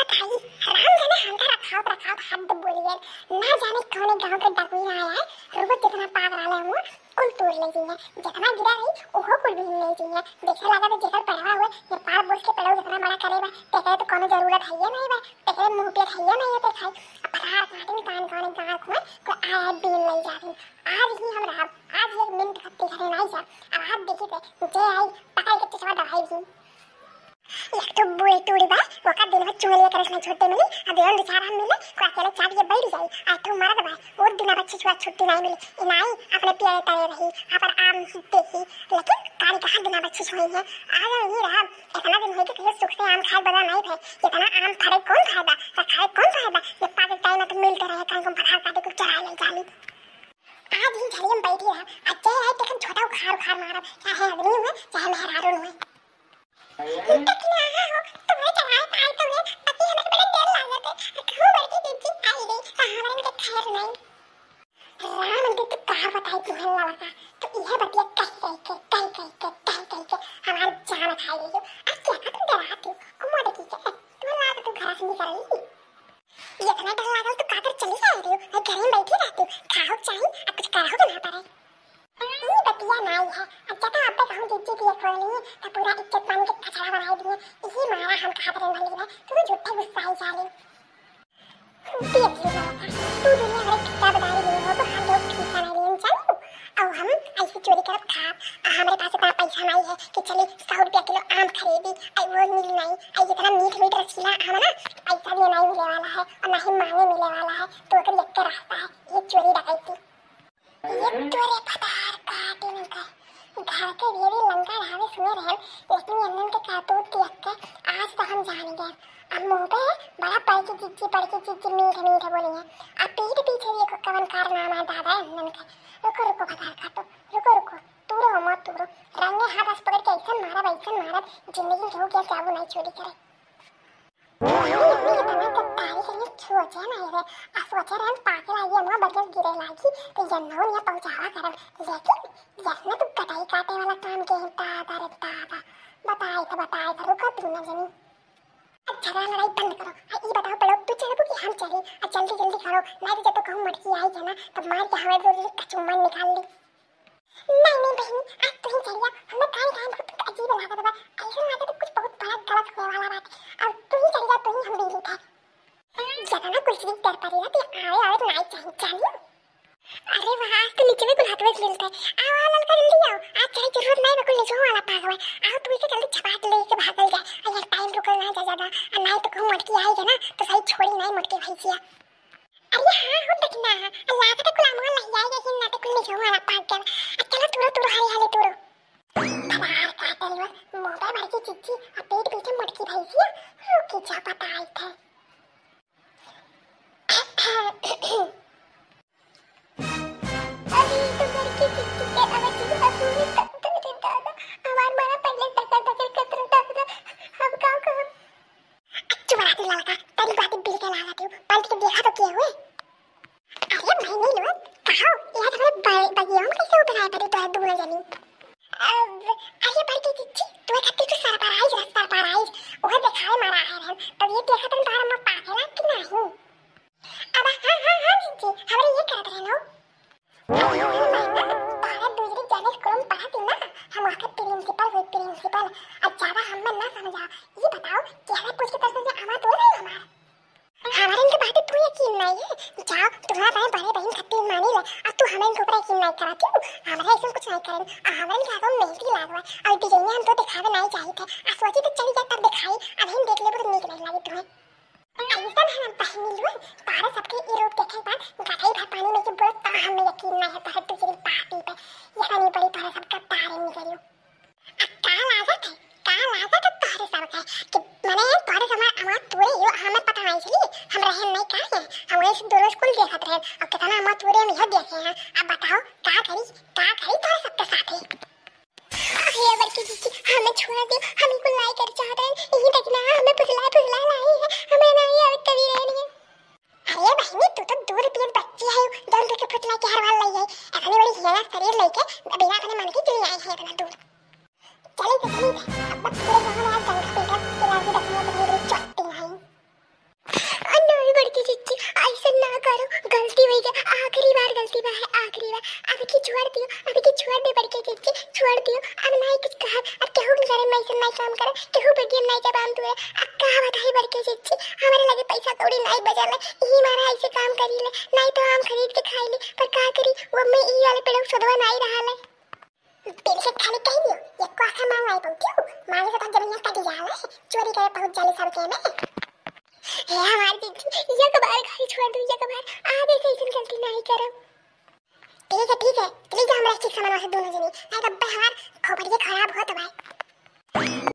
बताइए राम जाने हमका रखाव हद बोलिए ना जाने कौन गांव के डकुआ आया है रोज जितना पाग रहा हुआ कुल तोड़ ले जाइए जितना गिरा है ओहो कुल भी ले जाइए देखे लगा तो जेकर पड़वा हुए ये पार बोझ के पड़ाव जितना बड़ा करेगा तेरे तो कोनो जरूरत है नहीं बा तेरे मुंह पे है नहीं ते खाई पहाड़ काटे कान कान गांव को को आया बीन ले जाती आज ही हम राम आज एक मिनट खत्ती करे नहीं जा अब हाथ देखी पे जे आई पकड़ के चश्मा दवाई दी एक तो बुरी टूड़ी बा वका दिन भर चुगलिया करस में छोटे मिली अब यार बेचारा मिले को अकेले चाट के बैठ जाई आ तो मरद बा और दिन बच्चे छुआ छुट्टी नहीं मिली इनाई अपने प्यारे तले रही पर आम देखी लेकिन काली कहां दिन बच्चे छुई है आज ये रहा इतना दिन है कि सुख से आम खाए बड़ा नहीं थे इतना आम फड़े कौन खाएगा खाए कौन खाएगा ये पागल टाइम में तो मिलते रहे कहीं को पहाड़ काटे को चढ़ा ले जाली आज ही झड़ी में बैठी रहा अच्छे है तो छोटा उखाड़ मारा चाहे आदमी हुए चाहे मेहरारू हुए कितना हो तुम्हें चढ़ाए पाए तुम्हें पति हमें बड़े देर लागत है क्यों बढ़ती दीदी आई गई हमारे के खैर नहीं राम अंदर तो कहा बताई तुम्हें लगा तो यह बतिया कहीं हमारे जान खाई गई अब क्या कर तुम डराती हो कुमा देखी क्या तुम्हें लगा तुम घर से निकल रही इतना डर लगा तो काकर चली जा रही हो घर में बैठी रहती हो खाओ चाहिए अब कुछ करो तो ना पड़े ये बतिया नहीं है अच्छा तो आप कहूं दीदी की खोल ली तो पूरा इज्जत पानी के कचरा बना दिए यही मारा हम खाते रहने लगे तू झूठे गुस्सा ही जा रही देख ली तू दुनिया भर कितना बता रही हो तो हम लोग ठीक है नहीं चलो अब हम ऐसी चोरी कर खा हमारे पास इतना पैसा नहीं है कि चले 100 रुपया किलो आम खरीदी आई वो मिल नहीं आई जितना मीठ रसीला आम ना पैसा भी नहीं मिलने वाला है और ना ही महंगे मिलने वाला है तो अगर एक रास्ता है ये चोरी डकैती ये तोरे पतार काटे नहीं का घर के देवी लंका ढावे सुने रहे लेकिन यन्नन के कातूत देख के आज तो हम जान गए अब मुंह पे बड़ा पड़ के चिच्ची मीठे बोली है अब पीठ पीछे देखो कवन कारनामा दादा यन्नन का रुको पतार काटो रुको तूरो मत तूरो रंगे हाथ हंस पकड़ के ऐसा मारा जिंदगी के हो गया चाबू नहीं चोरी करे सोचे नहीं रे सोचे रहे पाके लागी अम्मा बगस गिरे लागी तो जन्नों ने पहुंचावा करम लेकिन जसने तू कटाई काटे वाला काम के दादा बताए तो रुका तू ना जनी अच्छा लड़ाई बंद करो ये बताओ पड़ो तू चलो कि हम चले जल्दी करो नहीं तो कहूं मटकी आई जाना तब मार के हमारे दूर कचुम्मा निकाल ली नहीं बहन आज तू ही चलिया हमें काहे बहुत अजीब लगा था ऐसा लगा तो कुछ बहुत बड़ा गलत होने वाला बात अब तू ही चलिया तू ही हम भी लिखा ज्यादा कुछ भी कर पा रही है तो आए तो नहीं चाहिए अरे वाह आज तो नीचे में कुल हाथ में मिलता है आओ लड़का जल्दी आओ आज चाहे जरूरत नहीं बिल्कुल नीचे वाला पागल है आओ तू इसे जल्दी छपाट लेके भागल जा अगर टाइम रुकल ना जा ज्यादा और नहीं तो कहूं मटकी आएगा ना तो सही छोड़ी नहीं मटकी भैंसिया अरे हां हो देखना अल्लाह का कुल अमल नहीं आएगा कि ना तो कुल नीचे वाला पागल चलो तू हाले तू बाहर काटे लो मोटा भर की चिच्ची और पेट पीछे मटकी भैंसिया रुकी जा पता आई था अभी तो घर की चिच्ची के आवाज से पूरी तक दादा हमार मारा पहले तक कतरा दादा अब गांव का अच्छी बात है लड़का तेरी बात बिल के लगा दू पलट के देखा तो क्या हुए अरे मैं नहीं लो कहो यह तुम्हारे बगियों में कैसे उतर आए पड़े तो दूर जमीन अब अरे पर की चिच्ची तू खत्ती तो सरपराइज वो दिखाए मारा है तब ये देखा तुम तारा में पागल कि नहीं अब हां चिच्ची हमारे ये कर रहे हो तारा दूसरी जाने स्कूल में पढ़ाती ना हम वहां प्रिंसिपल अब ज्यादा हम ना समझा ये बताओ कि हमें पूछ के तरफ से हमारा तो नहीं हमारे इनकी बातें तू यकीन नहीं है जाओ तुम्हारा बड़े बहन खत्ती मानी ले अब तू हमें इनके ऊपर यकीन नहीं कराती हमारा ऐसा कुछ नहीं करें हमारे क्या तो मेहंदी लागवा और डिजाइन हम तो दिखावे नहीं चाहिए थे आ सोची तो चली जाए तब दिखाई अब हम देख ले तो नीक नहीं लगी तुम्हें ऐसा हम पहनी लो तारे सबके ये रूप देखे बाद गठाई भर पानी में के बोल ता हमें यकीन नहीं है तो दूसरी पार्टी पे ये नहीं बड़ी तारे सबका तारे निकलियो काल आजात तारे सब है कि मैंने तारे समय हमारा तोरे यो हमें पता नहीं चली हम रहे नहीं का है हम वैसे दो स्कूल देखत रहे और कितना हमारा तोरे में यह देखे हैं अब बताओ क्या करी तारे सबके साथ है अरे बड़की जी हमें छोड़ दे हम को लाई कर चाहते हैं यही देखना हमें फुसला लाई है हमें नहीं अब कभी रहनी है अरे बहनी तू तो 2 रुपये बच्ची है दम के फुसला के हर वाल लाई है ऐसा बड़ी हिला शरीर लेके बिना अपने मन के चली आई है इतना दूर चली अब पूरे गांव में आज गंगा बेटा के लागी देखने के लिए चट्टी है दियो अब नहीं कुछ कहा अब केहू के सारे मैसन नहीं काम करे केहू पेटीएम नहीं जबान दुए अब कहा बताई बड़के चिच्ची हमारे लगे पैसा कौड़ी नहीं बचल ई मारा ऐसे काम करी ले नहीं तो हम खरीद के खाई ले पर का करी वो में ई वाले पेड़ सदवा नहीं रहा ले पेड़ से खाली कह दियो ये को आखा मांग आई पहुंचो मांगे से तक जमीन काटी जाला चोरी करे पहुंच जाले सबके में हे हमारी चिच्ची ये कबार खाई छोड़ दो ये कबार आगे से ऐसी गलती नहीं करो ठीक है चली जा हमरा ठीक सामान से दोनों जनी नहीं तो हमार खोपड़ी खराब हो तो भाई